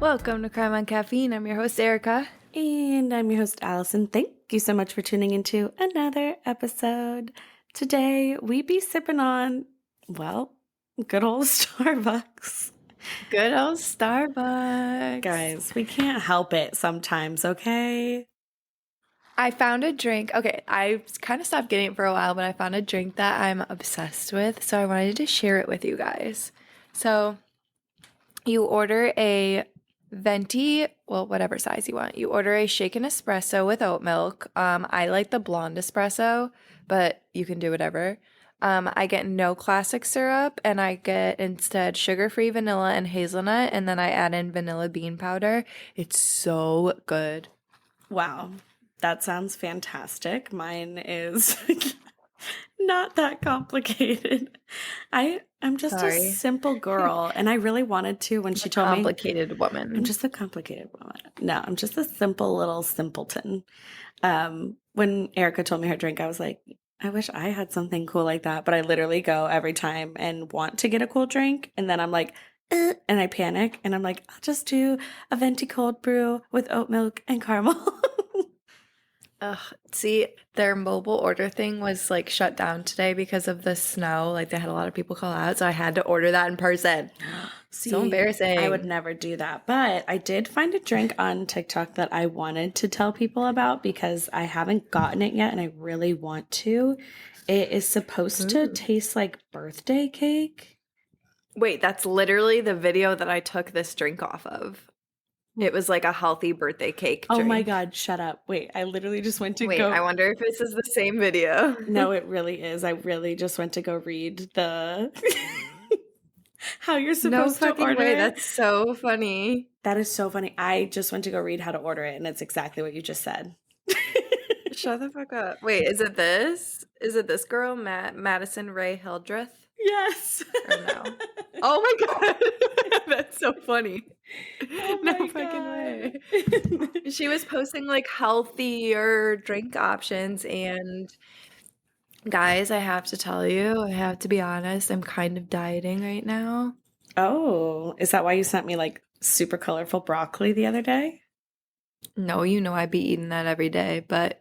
Welcome to Crime on Caffeine. I'm your host, Erika. And I'm your host, Allison. Thank you so much for tuning into another episode. Today, we be sipping on, well, good old Starbucks. Good old Starbucks. Guys, we can't help it sometimes, okay? I found a drink. Okay, I kind of stopped getting it for a while, but I found a drink that I'm obsessed with, so I wanted to share it with you guys. So, you order a venti, well, whatever size you want. You order a shaken espresso with oat milk. I like the blonde espresso, but you can do whatever. I get no classic syrup, and I get instead sugar-free vanilla and hazelnut, and then I add in vanilla bean powder. It's so good. Wow, that sounds fantastic. Mine is not that complicated. I'm just a simple girl, and I really wanted to when she told me. Complicated woman. I'm just a complicated woman. No, I'm just a simple little simpleton. When Erika told me her drink, I was like, I wish I had something cool like that. But I literally go every time and want to get a cool drink, and then I'm like, and I panic, and I'm like, I'll just do a venti cold brew with oat milk and caramel. Ugh, see, their mobile order thing was like shut down today because of the snow. Like they had a lot of people call out, so I had to order that in person. See, so embarrassing. I would never do that. But I did find a drink on TikTok that I wanted to tell people about because I haven't gotten it yet and I really want to. It is supposed to taste like birthday cake. Wait, that's literally the video that I took this drink off of. It was like a healthy birthday cake drink. Oh my God, shut up. Wait, I literally just went to Wait, go. I wonder if this is the same video. No, it really is. I really just went to go read the how you're supposed to order way. it. That's so funny. That is so funny. I just went to go read how to order it, and it's exactly what you just said. Shut the fuck up. Wait, is it this? Is it this girl, Madison Ray Hildreth? Yes. Or no? Oh my God. That's so funny. Oh no fucking way. She was posting like healthier drink options, and guys, I have to tell you, I have to be honest, I'm kind of dieting right now. Oh, is that why you sent me like super colorful broccoli the other day? No, you know I'd be eating that every day, but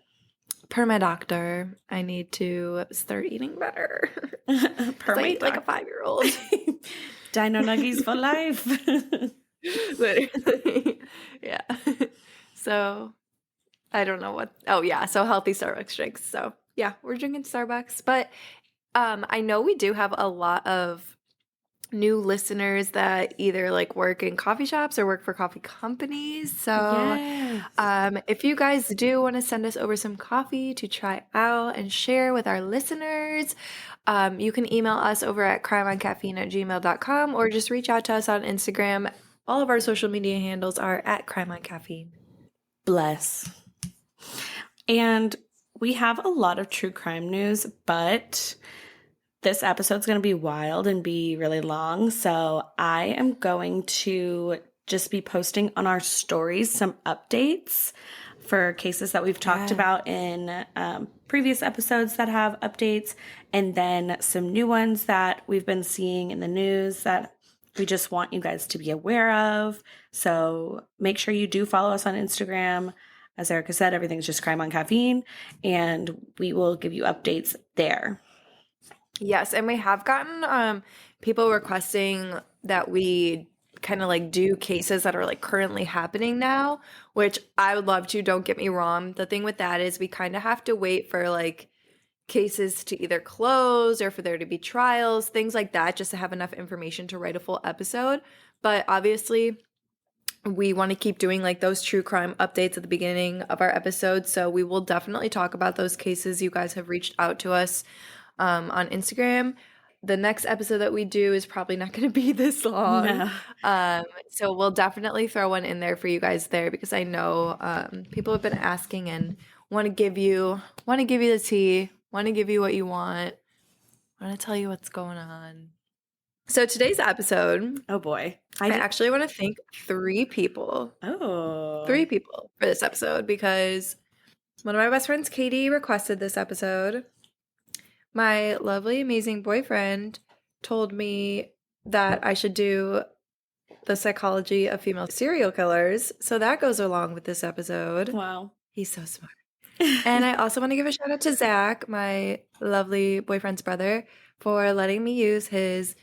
per my doctor, I need to start eating better. Per my like a 5-year-old. Dino nuggies for life. Literally. Yeah. So I don't know what. Oh yeah. So healthy Starbucks drinks. So yeah, we're drinking Starbucks. But I know we do have a lot of new listeners that either like work in coffee shops or work for coffee companies. So Yes. if you guys do want to send us over some coffee to try out and share with our listeners, you can email us over at crimeoncaffeine@gmail.com or just reach out to us on Instagram. All of our social media handles are at crimeoncaffeine. Bless. And we have a lot of true crime news, but this episode's going to be wild and be really long. So I am going to just be posting on our stories some updates for cases that we've talked about in previous episodes that have updates, and then some new ones that we've been seeing in the news that we just want you guys to be aware of. So make sure you do follow us on Instagram. As Erika said, everything's just Crime on Caffeine, and we will give you updates there. Yes, and we have gotten people requesting that we kind of like do cases that are like currently happening now, which I would love to. Don't get me wrong. The thing with that is we kind of have to wait for like cases to either close or for there to be trials, things like that, just to have enough information to write a full episode. But obviously, we want to keep doing like those true crime updates at the beginning of our episodes. So we will definitely talk about those cases. You guys have reached out to us on Instagram. The next episode that we do is probably not going to be this long. No. So we'll definitely throw one in there for you guys there because I know people have been asking and want to give you the tea, want to give you what you want to tell you what's going on. So today's episode, oh boy, I actually want to thank 3 people. 3 people for this episode because one of my best friends, Katie, requested this episode. My lovely, amazing boyfriend told me that I should do The Psychology of Female Serial Killers. So that goes along with this episode. Wow. He's so smart. And I also want to give a shout out to Zach, my lovely boyfriend's brother, for letting me use his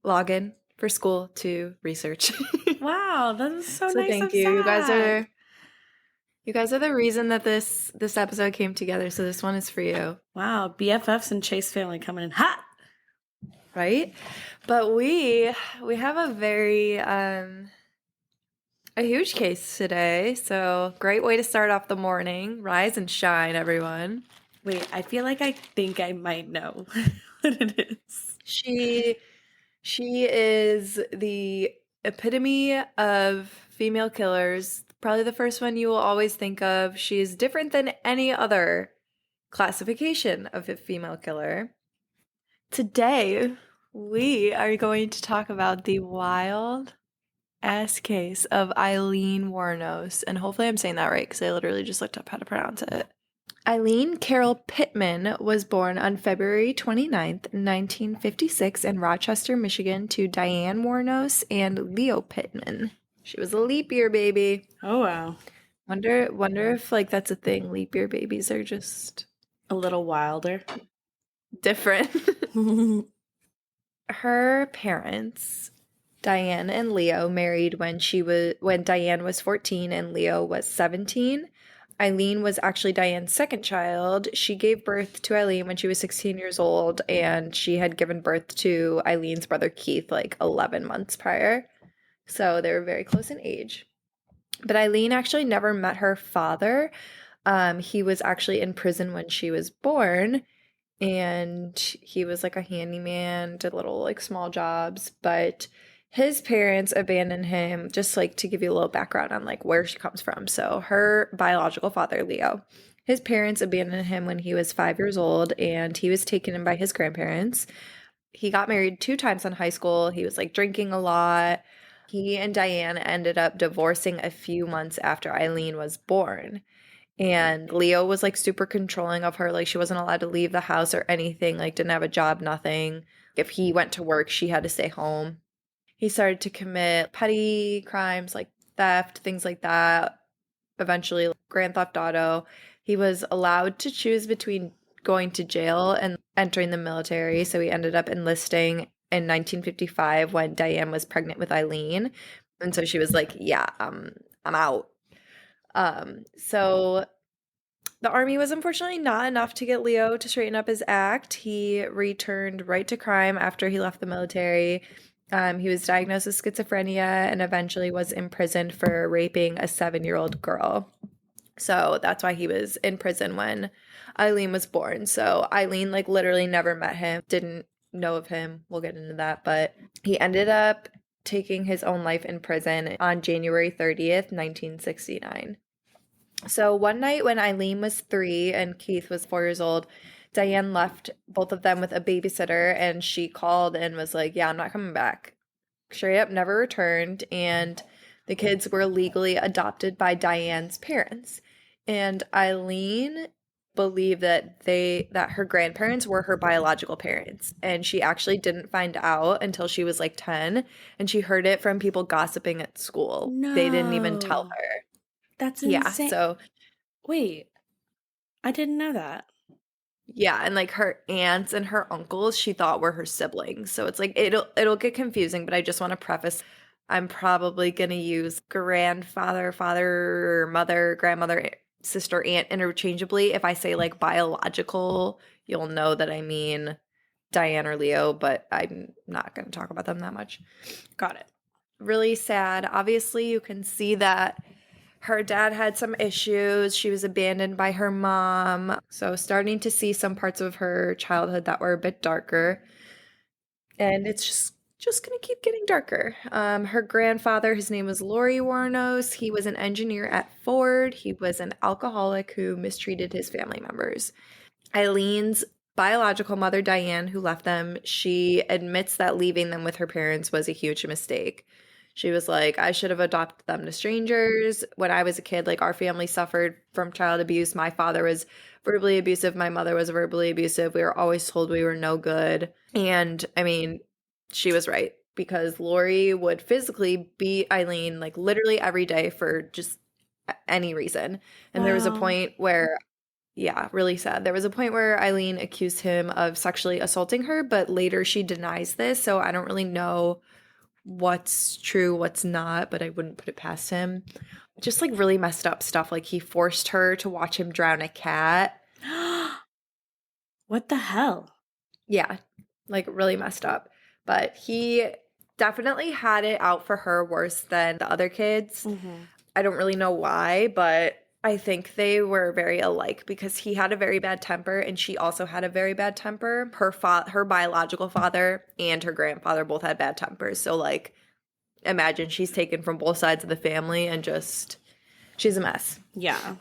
login for school to research. Wow, that is so So nice thank of you. Zach. You guys are the reason that this episode came together. So this one is for you. Wow, BFFs and Chase family coming in hot. Right? But we have a very a huge case today. So great way to start off the morning. Rise and shine, everyone. Wait, I feel like I think I might know what it is. She is the epitome of female killers. Probably the first one you will always think of. She is different than any other classification of a female killer. Today, we are going to talk about the wild ass case of Aileen Wuornos. And hopefully I'm saying that right because I literally just looked up how to pronounce it. Aileen Carol Pittman was born on February 29th, 1956 in Rochester, Michigan to Diane Wuornos and Leo Pittman. She was a leap year baby. Oh, wow. Wonder if like that's a thing. Leap year babies are just A little wilder. different. Her parents, Diane and Leo, married when Diane was 14 and Leo was 17. Aileen was actually Diane's second child. She gave birth to Aileen when she was 16 years old, and she had given birth to Eileen's brother Keith like 11 months prior. So they were very close in age. But Aileen actually never met her father. He was actually in prison when she was born, and he was like a handyman, did little like small jobs, but his parents abandoned him, just like to give you a little background on like where she comes from. So her biological father, Leo, his parents abandoned him when he was 5 years old, and he was taken in by his grandparents. He got married 2 times in high school. He was like drinking a lot. He and Diane ended up divorcing a few months after Aileen was born. And Leo was like super controlling of her. Like she wasn't allowed to leave the house or anything, like didn't have a job, nothing. If he went to work, she had to stay home. He started to commit petty crimes like theft, things like that. Eventually, grand theft auto. He was allowed to choose between going to jail and entering the military. So he ended up enlisting in 1955 when Diane was pregnant with Aileen. And so she was like, yeah, I'm out. So the army was unfortunately not enough to get Leo to straighten up his act. He returned right to crime after he left the military. He was diagnosed with schizophrenia and eventually was imprisoned for raping a 7-year-old girl. So that's why he was in prison when Aileen was born. So Aileen like literally never met him, didn't know of him. We'll get into that. But he ended up taking his own life in prison on January 30th, 1969. So one night when Aileen was 3 and Keith was 4 years old, Diane left both of them with a babysitter, and she called and was like, yeah, I'm not coming back. Straight up never returned, and the kids were legally adopted by Diane's parents. And Aileen believed that her grandparents were her biological parents, and she actually didn't find out until she was like 10, and she heard it from people gossiping at school. No. They didn't even tell her. That's Yeah, insane. so Wait, I didn't know that. yeah, and like her aunts and her uncles she thought were her siblings. So it's like it'll get confusing, but I just want to preface I'm probably going to use grandfather, father, mother, grandmother, sister, aunt interchangeably. If I say like biological, you'll know that I mean Diane or Leo, but I'm not going to talk about them that much. Got it. Really sad. Obviously, you can see that her dad had some issues. She was abandoned by her mom. So starting to see some parts of her childhood that were a bit darker. And it's just going to keep getting darker. Her grandfather, his name was Laurie Wuornos. He was an engineer at Ford. He was an alcoholic who mistreated his family members. Eileen's biological mother, Diane, who left them, she admits that leaving them with her parents was a huge mistake. She was like, I should have adopted them to strangers. When I was a kid, like our family suffered from child abuse. My father was verbally abusive. My mother was verbally abusive. We were always told we were no good. And I mean, she was right. because Lori would physically beat Aileen like literally every day for just any reason. And there was a Wow. point where, yeah, really sad. There was a point where Aileen accused him of sexually assaulting her, but later she denies this. So I don't really know what's true, what's not, but I wouldn't put it past him. Just like really messed up stuff. Like he forced her to watch him drown a cat. What the hell? Yeah, like really messed up. But he definitely had it out for her worse than the other kids. Mm-hmm. I don't really know why, but I think they were very alike because he had a very bad temper and she also had a very bad temper. Her biological father and her grandfather both had bad tempers. So like imagine she's taken from both sides of the family and just she's a mess. Yeah.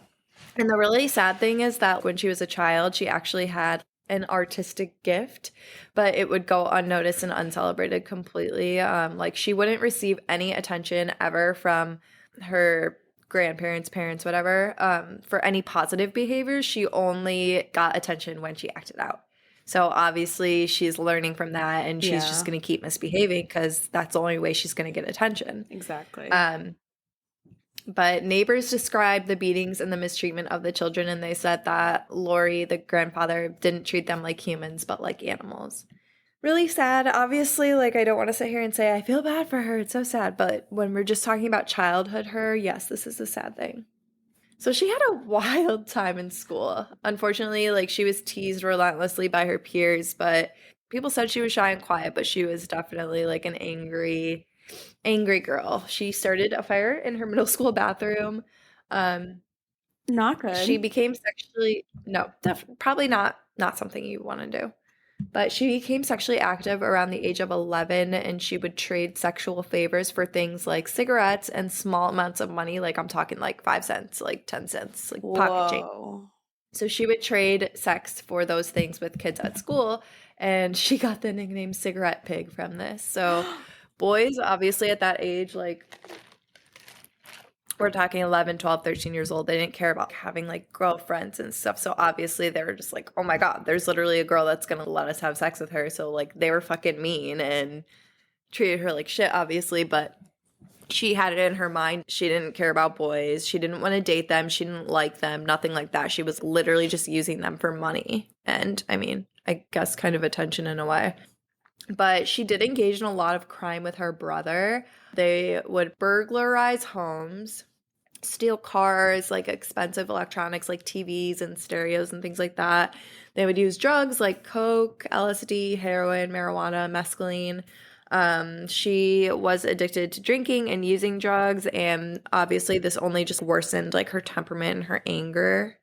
And the really sad thing is that when she was a child, she actually had an artistic gift, but it would go unnoticed and uncelebrated completely. Like she wouldn't receive any attention ever from her grandparents, parents, whatever, for any positive behaviors. She only got attention when she acted out. So obviously she's learning from that and she's just going to keep misbehaving because that's the only way she's going to get attention. Exactly. But neighbors described the beatings and the mistreatment of the children, and they said that Lori, the grandfather, didn't treat them like humans, but like animals. Really sad. Obviously, like, I don't want to sit here and say, I feel bad for her. It's so sad. But when we're just talking about childhood her, yes, this is a sad thing. So she had a wild time in school. Unfortunately, like, she was teased relentlessly by her peers, but people said she was shy and quiet, but she was definitely, like, an angry girl. She started a fire in her middle school bathroom. Not good. She became sexually probably not something you want to do. But she became sexually active around the age of 11, and she would trade sexual favors for things like cigarettes and small amounts of money. Like I'm talking like 5 cents, like 10 cents, like pocket change. So she would trade sex for those things with kids at school, and she got the nickname Cigarette Pig from this. So boys, obviously at that age, like we're talking 11, 12, 13 years old, they didn't care about having like girlfriends and stuff. So obviously they were just like, oh my God, there's literally a girl that's going to let us have sex with her. So like they were fucking mean and treated her like shit, obviously. But she had it in her mind. She didn't care about boys. She didn't want to date them. She didn't like them, nothing like that. She was literally just using them for money. And I mean, I guess kind of attention in a way. But she did engage in a lot of crime with her brother. They would burglarize homes, steal cars, like expensive electronics like TVs and stereos and things like that. They would use drugs like coke, LSD, heroin, marijuana, mescaline. She was addicted to drinking and using drugs, and obviously this only just worsened like her temperament and her anger.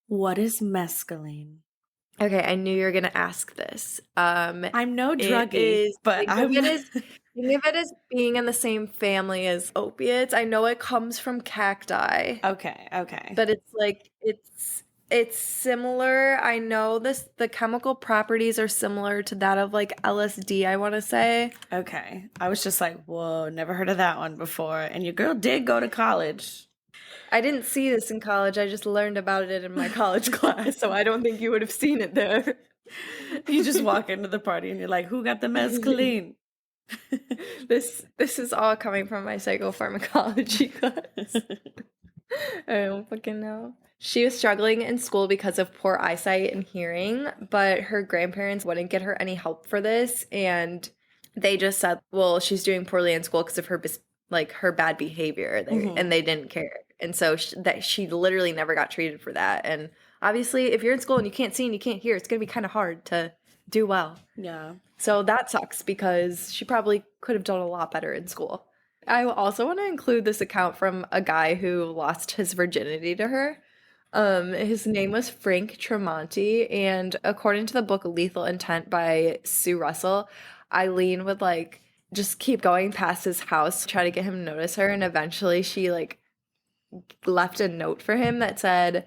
What is mescaline? Okay, I knew you were gonna ask this. I'm no druggie, but Think of it as being in the same family as opiates. I know it comes from cacti. Okay. But it's like it's similar. I know the chemical properties are similar to that of like LSD, I want to say. Okay. I was just like, whoa, never heard of that one before. And your girl did go to college. I didn't see this in college. I just learned about it in my college class, so I don't think you would have seen it there. You just walk into the party and you're like, who got the mescaline? This is all coming from my psychopharmacology class. I don't fucking know. She was struggling in school because of poor eyesight and hearing, but her grandparents wouldn't get her any help for this, and they just said, well, she's doing poorly in school because of her her bad behavior, and they didn't care. And so she literally never got treated for that. And obviously, if you're in school and you can't see and you can't hear, it's going to be kind of hard to do well. Yeah. So that sucks because she probably could have done a lot better in school. I also want to include this account from a guy who lost his virginity to her. His name was Frank Tremonti, and according to the book Lethal Intent by Sue Russell, Aileen would like just keep going past his house, try to get him to notice her, and eventually she like left a note for him that said,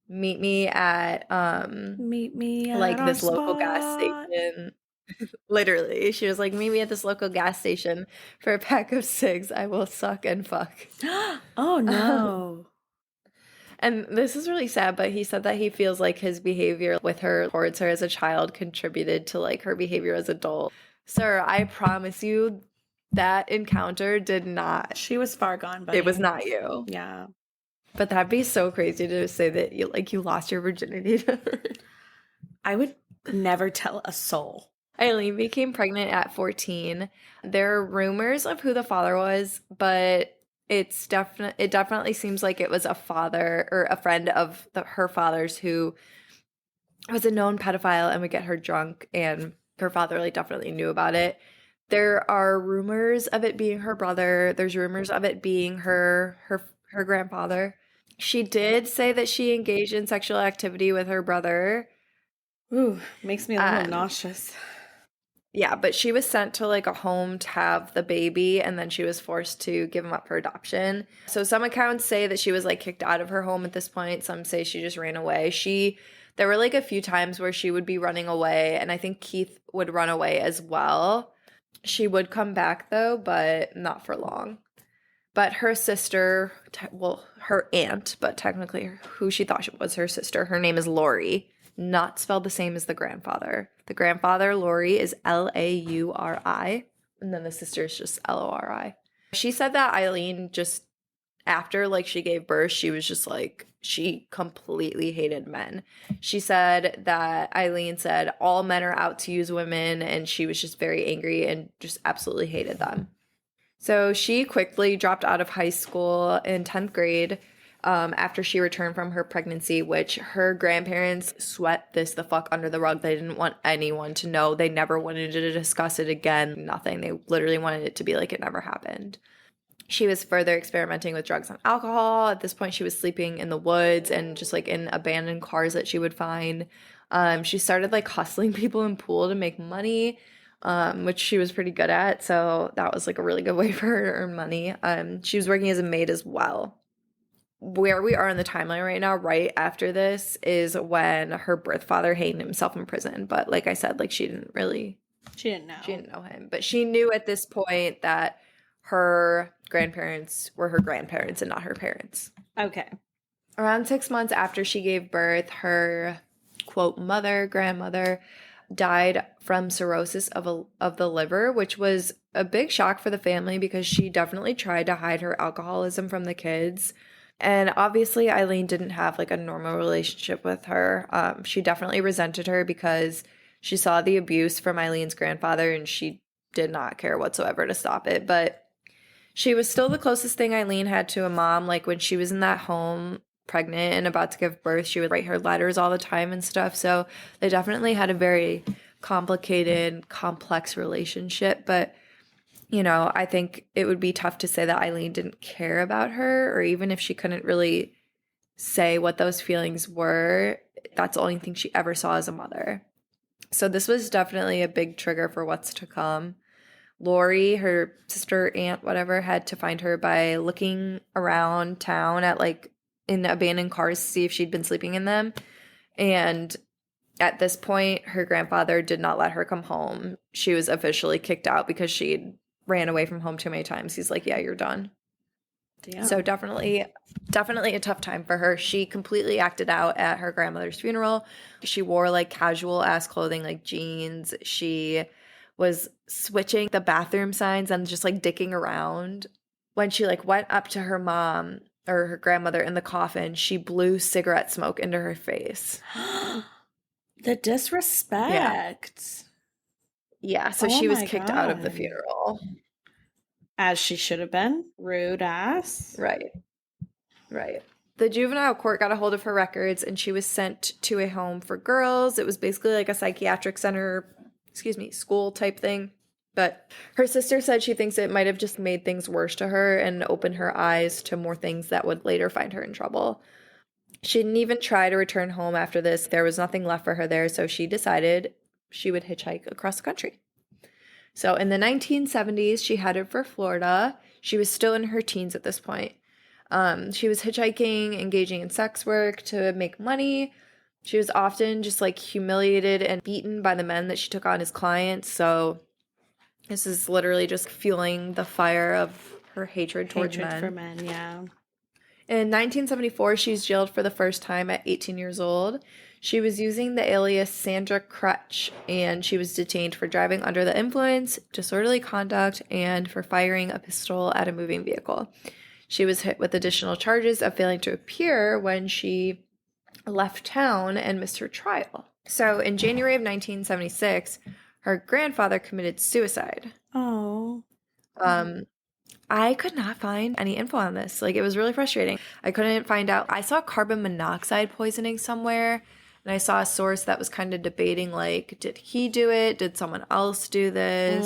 meet me at like this local gas station. Literally, she was like, meet me at this local gas station for a pack of cigs. I will suck and fuck. Oh no. And this is really sad, but he said that he feels like his behavior with her towards her as a child contributed to like her behavior as an adult. Sir, I promise you That encounter did not. She was far gone, buddy. It was not you. Yeah. But that'd be so crazy to say that you lost your virginity to her. I would never tell a soul. Aileen became pregnant at 14. There are rumors of who the father was, but it definitely seems like it was a father or a friend of her father's who was a known pedophile and would get her drunk, and her father like definitely knew about it. There are rumors of it being her brother. There's rumors of it being her grandfather. She did say that she engaged in sexual activity with her brother. Ooh, makes me a little nauseous. Yeah, but she was sent to like a home to have the baby, and then she was forced to give him up for adoption. So some accounts say that she was like kicked out of her home at this point. Some say she just ran away. There were like a few times where she would be running away, and I think Keith would run away as well. She would come back though, but not for long. But her sister, her aunt, but technically who she thought was her sister, her name is Lori, not spelled the same as the grandfather. The grandfather, Lori, is Lauri, and then the sister is just Lori. She said that Aileen just, after like she gave birth, she was just like, she completely hated men. She said that Aileen said all men are out to use women, and she was just very angry and just absolutely hated them. So she quickly dropped out of high school in 10th grade after she returned from her pregnancy, which her grandparents swept this the fuck under the rug. They didn't want anyone to know. They never wanted to discuss it again. Nothing. They literally wanted it to be like it never happened. She was further experimenting with drugs and alcohol. At this point, she was sleeping in the woods and just like in abandoned cars that she would find. She started like hustling people in pool to make money, which she was pretty good at. So that was like a really good way for her to earn money. She was working as a maid as well. Where we are in the timeline right now, right after this, is when her birth father hanged himself in prison. But like I said, like she didn't know. She didn't know him. But she knew at this point that her grandparents were her grandparents and not her parents. Okay. Around 6 months after she gave birth, her, quote, grandmother, died from cirrhosis of the liver, which was a big shock for the family because she definitely tried to hide her alcoholism from the kids. And obviously, Aileen didn't have like a normal relationship with her. She definitely resented her because she saw the abuse from Aileen's grandfather, and she did not care whatsoever to stop it. But she was still the closest thing Aileen had to a mom. Like when she was in that home pregnant and about to give birth, she would write her letters all the time and stuff. So they definitely had a very complicated, complex relationship. But, you know, I think it would be tough to say that Aileen didn't care about her, or even if she couldn't really say what those feelings were, that's the only thing she ever saw as a mother. So this was definitely a big trigger for what's to come. Lori, her sister, aunt, whatever, had to find her by looking around town at like in abandoned cars to see if she'd been sleeping in them. And at this point, her grandfather did not let her come home. She was officially kicked out because she ran away from home too many times. He's like, yeah, you're done. Damn. So definitely a tough time for her. She completely acted out at her grandmother's funeral. She wore like casual ass clothing, like jeans. She was switching the bathroom signs and just like dicking around. When she like went up to her mom or her grandmother in the coffin, she blew cigarette smoke into her face. The disrespect. Yeah, so she was kicked out of the funeral. As she should have been. Rude ass. Right. The juvenile court got a hold of her records, and she was sent to a home for girls. It was basically like a psychiatric center, school type thing. But her sister said she thinks it might have just made things worse to her and opened her eyes to more things that would later find her in trouble. She didn't even try to return home after this. There was nothing left for her there, so she decided she would hitchhike across the country. So in the 1970s, she headed for Florida. She was still in her teens at this point. She was hitchhiking, engaging in sex work to make money. She was often just like humiliated and beaten by the men that she took on as clients. So this is literally just fueling the fire of her hatred towards men. Hatred for men, yeah. In 1974, she's jailed for the first time at 18 years old. She was using the alias Sandra Crutch, and she was detained for driving under the influence, disorderly conduct, and for firing a pistol at a moving vehicle. She was hit with additional charges of failing to appear when she left town and missed her trial. So in January of 1976, her grandfather committed suicide. Oh. I could not find any info on this. Like, it was really frustrating. I couldn't find out. I saw carbon monoxide poisoning somewhere, and I saw a source that was kind of debating, like, did he do it? Did someone else do this?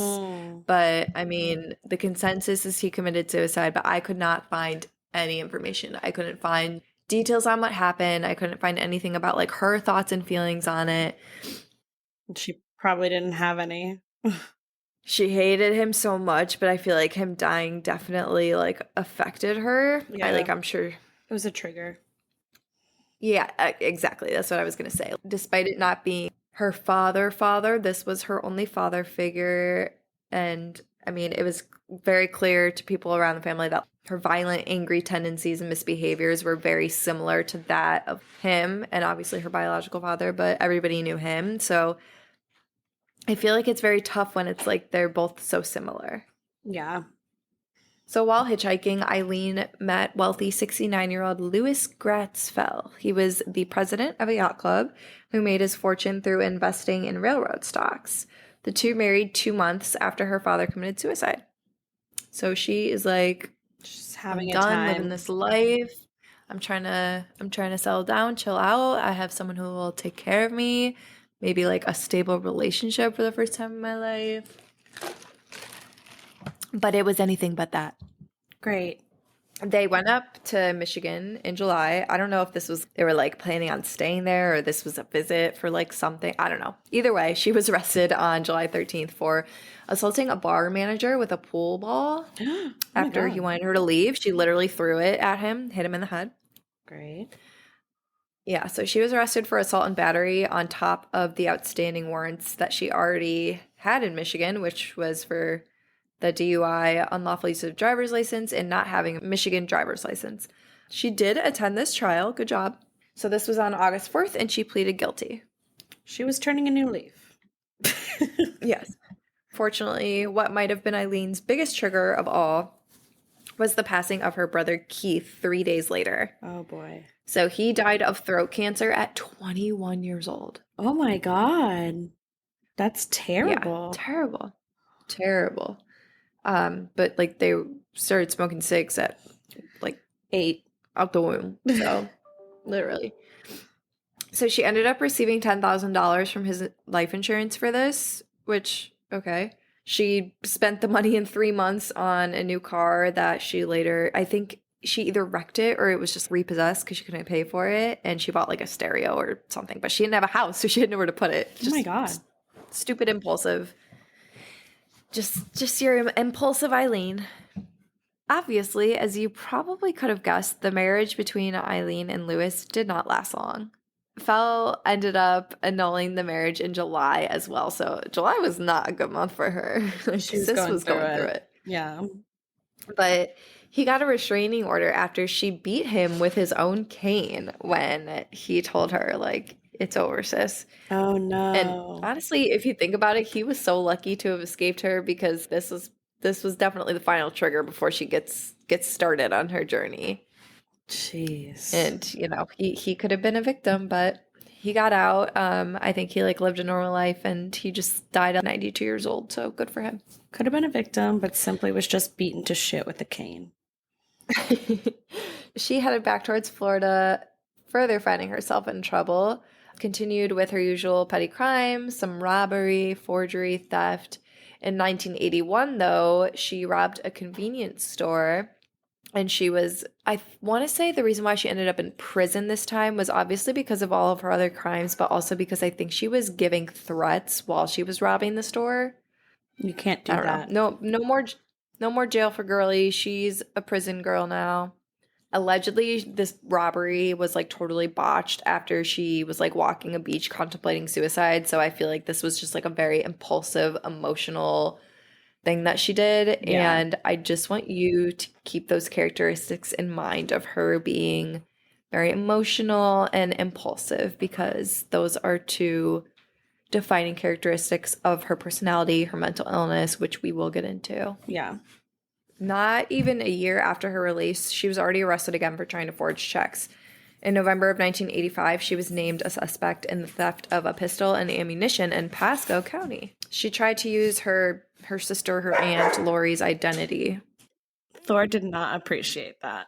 But, I mean, the consensus is he committed suicide, but I could not find any information. I couldn't find details on what happened. I couldn't find anything about, like, her thoughts and feelings on it. She probably didn't have any. She hated him so much, but I feel like him dying definitely, like, affected her. Yeah. I'm sure. It was a trigger. Yeah, exactly. That's what I was going to say. Despite it not being her father, this was her only father figure. And I mean, it was very clear to people around the family that her violent, angry tendencies and misbehaviors were very similar to that of him and obviously her biological father, but everybody knew him. So I feel like it's very tough when it's like they're both so similar. Yeah. So while hitchhiking, Aileen met wealthy 69-year-old Louis Gratzfell. He was the president of a yacht club who made his fortune through investing in railroad stocks. The two married 2 months after her father committed suicide. So she is like, just having I'm a done time. living this life. I'm trying to settle down, chill out. I have someone who will take care of me. Maybe like a stable relationship for the first time in my life. But it was anything but that. Great. They went up to Michigan in July. I don't know if they were like planning on staying there or this was a visit for like something. I don't know. Either way, she was arrested on July 13th for assaulting a bar manager with a pool ball. After he wanted her to leave, she literally threw it at him, hit him in the head. Great. Yeah, so she was arrested for assault and battery on top of the outstanding warrants that she already had in Michigan, which was for the DUI, unlawful use of driver's license, and not having a Michigan driver's license. She did attend this trial. Good job. So this was on August 4th, and she pleaded guilty. She was turning a new leaf. Yes. Fortunately, what might have been Eileen's biggest trigger of all was the passing of her brother Keith 3 days later. Oh, boy. So he died of throat cancer at 21 years old. Oh, my God. That's terrible. Yeah, terrible. But like they started smoking cigs at like 8 out the womb. So literally. So she ended up receiving $10,000 from his life insurance for this, which, okay. She spent the money in 3 months on a new car that she later, I think she either wrecked it or it was just repossessed because she couldn't pay for it. And she bought like a stereo or something, but she didn't have a house, so she had nowhere to put it. Oh my God. Stupid, impulsive. Just your impulsive Aileen. Obviously, as you probably could have guessed, the marriage between Aileen and Louis did not last long. Fell ended up annulling the marriage in July as well. So July was not a good month for her. She was going through it. Yeah. But he got a restraining order after she beat him with his own cane when he told her, like, it's over, sis. Oh, no. And honestly, if you think about it, he was so lucky to have escaped her because this was definitely the final trigger before she gets started on her journey. Jeez. And, you know, he could have been a victim, but he got out. I think he like lived a normal life and he just died at 92 years old. So good for him. Could have been a victim, but simply was just beaten to shit with a cane. She headed back towards Florida, further finding herself in trouble. Continued with her usual petty crimes, some robbery, forgery, theft. In 1981, though, she robbed a convenience store. And she was, I want to say the reason why she ended up in prison this time was obviously because of all of her other crimes, but also because I think she was giving threats while she was robbing the store. You can't do that. No more jail for girlie. She's a prison girl now. Allegedly, this robbery was like totally botched after she was like walking a beach contemplating suicide. So I feel like this was just like a very impulsive, emotional thing that she did. Yeah. And I just want you to keep those characteristics in mind of her being very emotional and impulsive, because those are two defining characteristics of her personality, her mental illness, which we will get into. Yeah. Not even a year after her release, she was already arrested again for trying to forge checks. In November of 1985, she was named a suspect in the theft of a pistol and ammunition in Pasco County. She tried to use her sister, her aunt, Lori's identity. Thor did not appreciate that.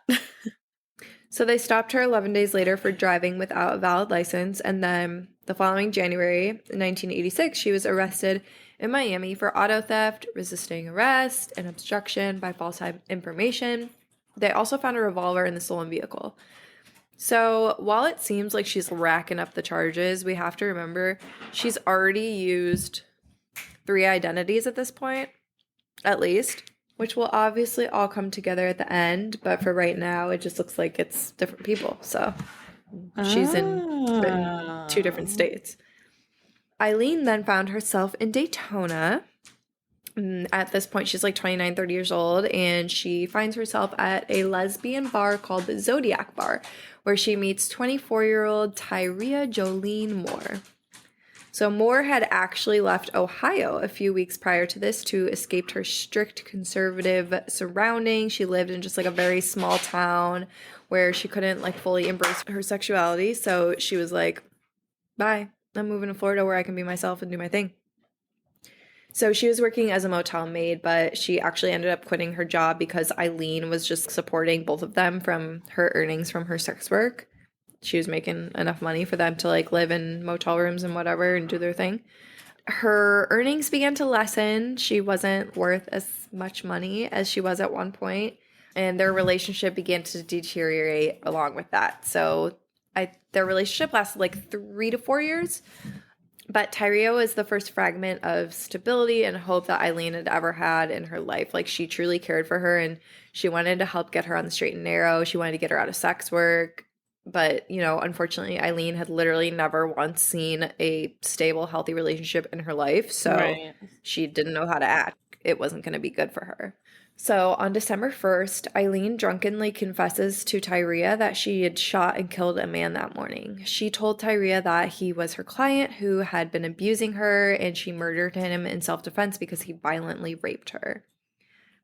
So they stopped her 11 days later for driving without a valid license, and then the following January, 1986, she was arrested in Miami for auto theft, resisting arrest, and obstruction by false information. They also found a revolver in the stolen vehicle. So while it seems like she's racking up the charges, we have to remember she's already used 3 identities at this point, at least, which will obviously all come together at the end. But for right now, it just looks like it's different people. So she's in 2 different states. Aileen then found herself in Daytona. At this point, she's like 29, 30 years old, and she finds herself at a lesbian bar called the Zodiac Bar, where she meets 24-year-old Tyria Jolene Moore. So Moore had actually left Ohio a few weeks prior to this to escape her strict conservative surroundings. She lived in just like a very small town where she couldn't like fully embrace her sexuality. So she was like, bye, I'm moving to Florida where I can be myself and do my thing. So she was working as a motel maid, but she actually ended up quitting her job because Aileen was just supporting both of them from her earnings from her sex work. She was making enough money for them to like live in motel rooms and whatever and do their thing. Her earnings began to lessen. She wasn't worth as much money as she was at one point, and their relationship began to deteriorate along with that. So their relationship lasted like 3 to 4 years. But Tyria was the first fragment of stability and hope that Aileen had ever had in her life. Like, she truly cared for her, and she wanted to help get her on the straight and narrow. She wanted to get her out of sex work. But, you know, unfortunately, Aileen had literally never once seen a stable, healthy relationship in her life. So she didn't know how to act. It wasn't going to be good for her. So on December 1st, Aileen drunkenly confesses to Tyria that she had shot and killed a man that morning. She told Tyria that he was her client who had been abusing her, and she murdered him in self-defense because he violently raped her.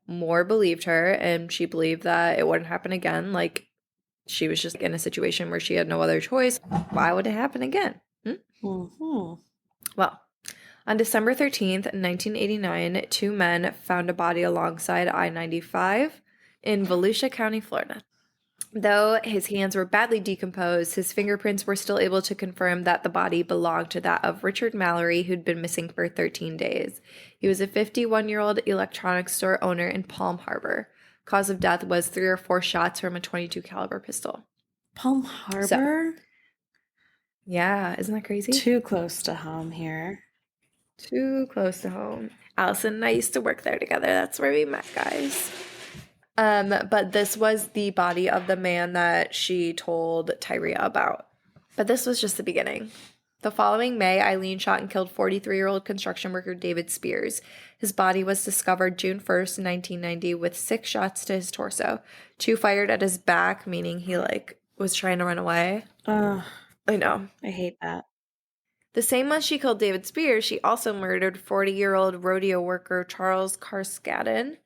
Moore believed her, and she believed that it wouldn't happen again. Like, she was just in a situation where she had no other choice. Why would it happen again? Well, on December 13th, 1989, 2 men found a body alongside I-95 in Volusia County, Florida. Though his hands were badly decomposed, his fingerprints were still able to confirm that the body belonged to that of Richard Mallory, who'd been missing for 13 days. He was a 51-year-old electronics store owner in Palm Harbor. Cause of death was 3 or 4 shots from a .22 caliber pistol. Palm Harbor? So, yeah, isn't that crazy? Too close to home here. Too close to home. Allison and I used to work there together. That's where we met, guys. But this was the body of the man that she told Tyria about. But this was just the beginning. The following May, Aileen shot and killed 43-year-old construction worker David Spears. His body was discovered June 1st, 1990, with 6 shots to his torso. 2 fired at his back, meaning he, like, was trying to run away. I know. I hate that. The same month she killed David Spears, she also murdered 40-year-old rodeo worker Charles Carskadden,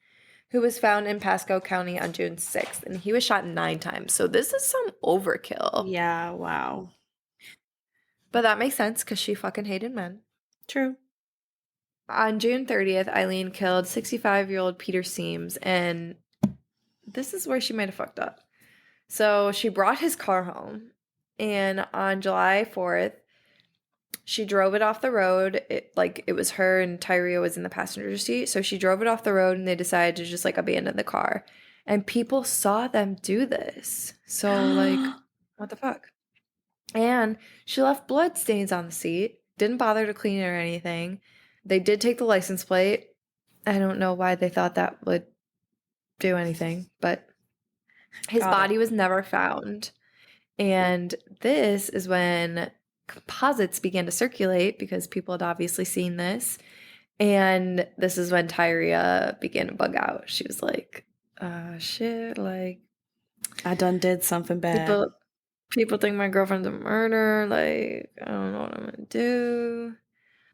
who was found in Pasco County on June 6th, and he was shot 9 times. So this is some overkill. Yeah, wow. But that makes sense because she fucking hated men. True. On June 30th, Aileen killed 65-year-old Peter Seams, and this is where she might have fucked up. So she brought his car home, and on July 4th, she drove it off the road. It was her, and Tyria was in the passenger seat. So she drove it off the road, and they decided to just like abandon the car. And people saw them do this. So like, what the fuck? And she left blood stains on the seat. Didn't bother to clean it or anything. They did take the license plate. I don't know why they thought that would do anything, but his body was never found. And this is when composites began to circulate because people had obviously seen this. And this is when Tyria began to bug out. She was like, shit, like, I done did something bad. people think my girlfriend's a murderer. Like, I don't know what I'm gonna do.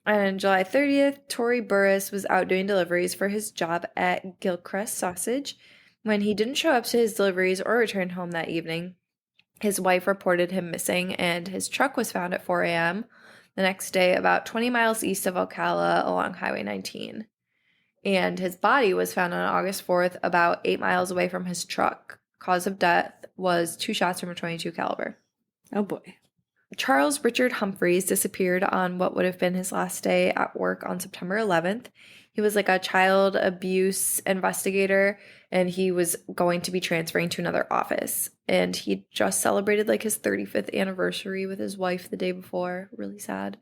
And on July 30th, Tory Burris was out doing deliveries for his job at Gilchrist Sausage. When he didn't show up to his deliveries or return home that evening, his wife reported him missing, and his truck was found at 4 a.m. the next day, about 20 miles east of Ocala along Highway 19. And his body was found on August 4th, about 8 miles away from his truck. Cause of death was 2 shots from a .22 caliber. Oh boy. Charles Richard Humphreys disappeared on what would have been his last day at work on September 11th. He was like a child abuse investigator, and he was going to be transferring to another office. And he just celebrated like his 35th anniversary with his wife the day before. Really sad.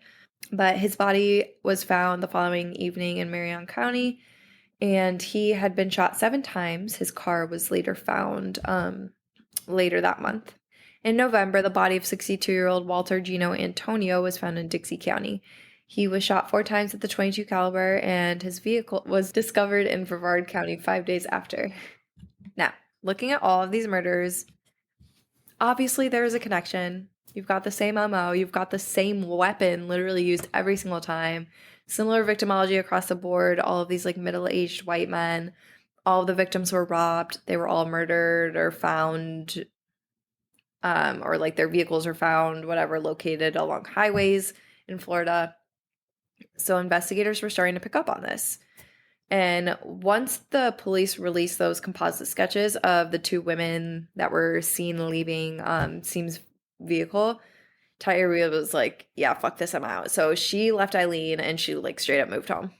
But his body was found the following evening in Marion County, and he had been shot 7 times. His car was later found later that month. In November, the body of 62-year-old Walter Gino Antonio was found in Dixie County. He was shot 4 times at the .22 caliber, and his vehicle was discovered in Brevard County 5 days after. Now, looking at all of these murders, obviously there is a connection. You've got the same MO. You've got the same weapon literally used every single time. Similar victimology across the board. All of these like middle-aged white men. All of the victims were robbed. They were all murdered or found, or like their vehicles were found, whatever, located along highways in Florida. So investigators were starting to pick up on this. And once the police released those composite sketches of the 2 women that were seen leaving Seam's vehicle, Tyria was like, yeah, fuck this, I'm out. So she left Aileen and she like straight up moved home.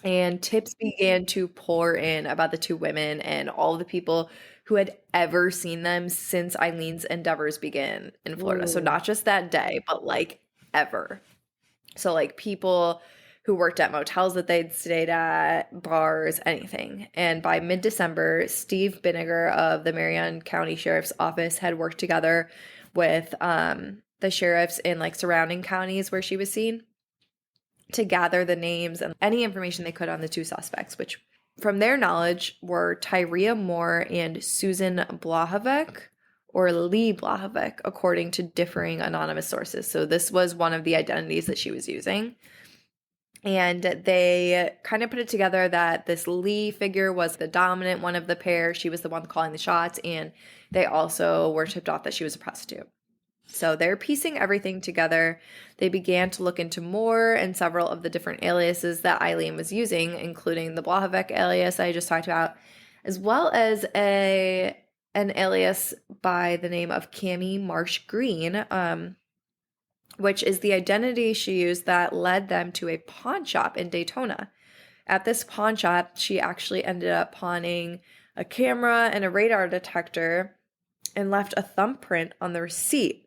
And tips began to pour in about the 2 women and all the people who had ever seen them since Eileen's endeavors began in Florida. Ooh. So not just that day, but like ever. So like people who worked at motels that they'd stayed at, bars, anything. And by mid-December, Steve Binniger of the Marion County Sheriff's Office had worked together with the sheriffs in like surrounding counties where she was seen to gather the names and any information they could on the 2 suspects, which from their knowledge were Tyria Moore and Susan Blahovec, or Lee Blahovec, according to differing anonymous sources. So this was one of the identities that she was using. And they kind of put it together that this Lee figure was the dominant one of the pair. She was the one calling the shots, and they also were tipped off that she was a prostitute. So they're piecing everything together. They began to look into more and several of the different aliases that Aileen was using, including the Blahovec alias I just talked about, as well as an alias by the name of Cammie Marsh Green, which is the identity she used that led them to a pawn shop in Daytona. At this pawn shop, she actually ended up pawning a camera and a radar detector and left a thumbprint on the receipt.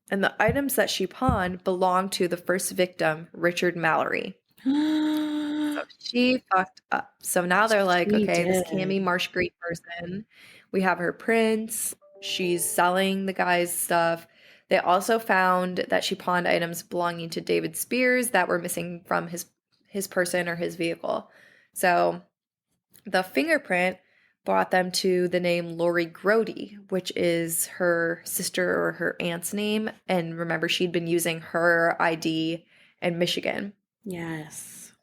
And the items that she pawned belonged to the first victim, Richard Mallory. So she fucked up. So now they're like, okay, this Cammie Marsh Green person, we have her prints. She's selling the guy's stuff. They also found that she pawned items belonging to David Spears that were missing from his person or his vehicle. So the fingerprint brought them to the name Lori Grody, which is her sister or her aunt's name. And remember, she'd been using her ID in Michigan. Yes.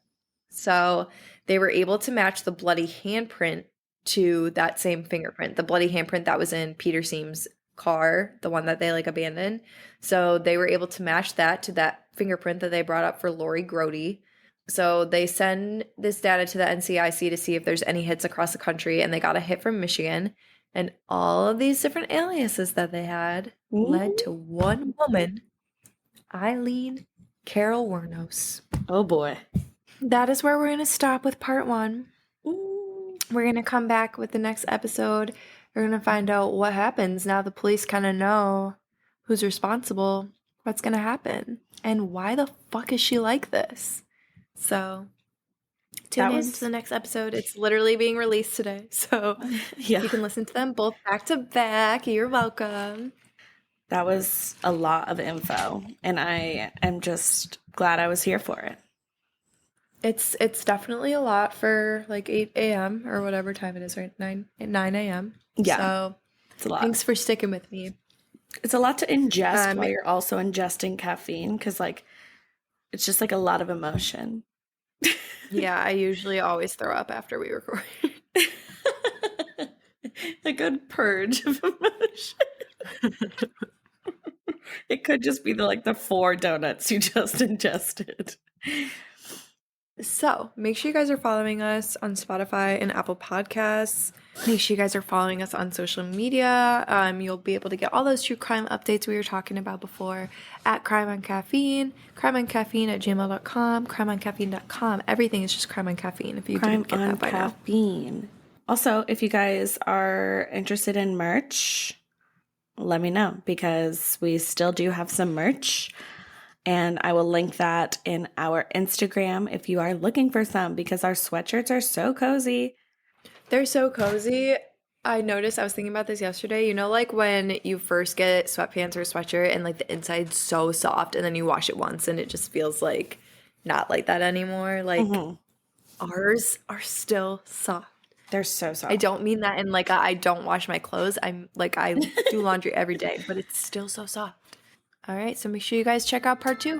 So they were able to match the bloody handprint to that same fingerprint, the bloody handprint that was in Peter Seam's car, the one that they like abandoned. So they were able to match that to that fingerprint that they brought up for Lori Grody. So they send this data to the NCIC to see if there's any hits across the country, and they got a hit from Michigan. And all of these different aliases that they had led to one woman, Aileen Carol Wuornos. Oh boy. That is where we're going to stop with part 1. We're going to come back with the next episode. We're going to find out what happens now the police kind of know who's responsible, what's going to happen, and why the fuck is she like this? So tune in to the next episode. It's literally being released today. So yeah, you can listen to them both back to back. You're welcome. That was a lot of info, and I am just glad I was here for it. It's definitely a lot for like 8 a.m. or whatever time it is, right? 9 a.m. Yeah, So it's a lot. thanks for sticking with me. It's a lot to ingest Um, while you're also ingesting caffeine because, like, it's just like a lot of emotion. yeah, I usually always throw up after we record. A good purge of emotion. It could just be the 4 donuts you just ingested. So make sure you guys are following us on Spotify and Apple Podcasts. Make sure you guys are following us on social media. You'll be able to get all those true crime updates we were talking about before at Crime on Caffeine, crimeoncaffeine@gmail.com, crimeoncaffeine.com. Everything is just Crime on Caffeine if you Crime didn't get on that by now. caffeine. Also, if you guys are interested in merch, let me know because we still do have some merch. And I will link that in our Instagram if you are looking for some because our sweatshirts are so cozy. They're so cozy. I noticed, I was thinking about this yesterday. You know, like when you first get sweatpants or sweatshirt and like the inside's so soft and then you wash it once and it just feels like not like that anymore. Like ours are still soft. They're so soft. I don't mean that in like I don't wash my clothes. I'm like I do laundry every day, but it's still so soft. All right, so make sure you guys check out part 2.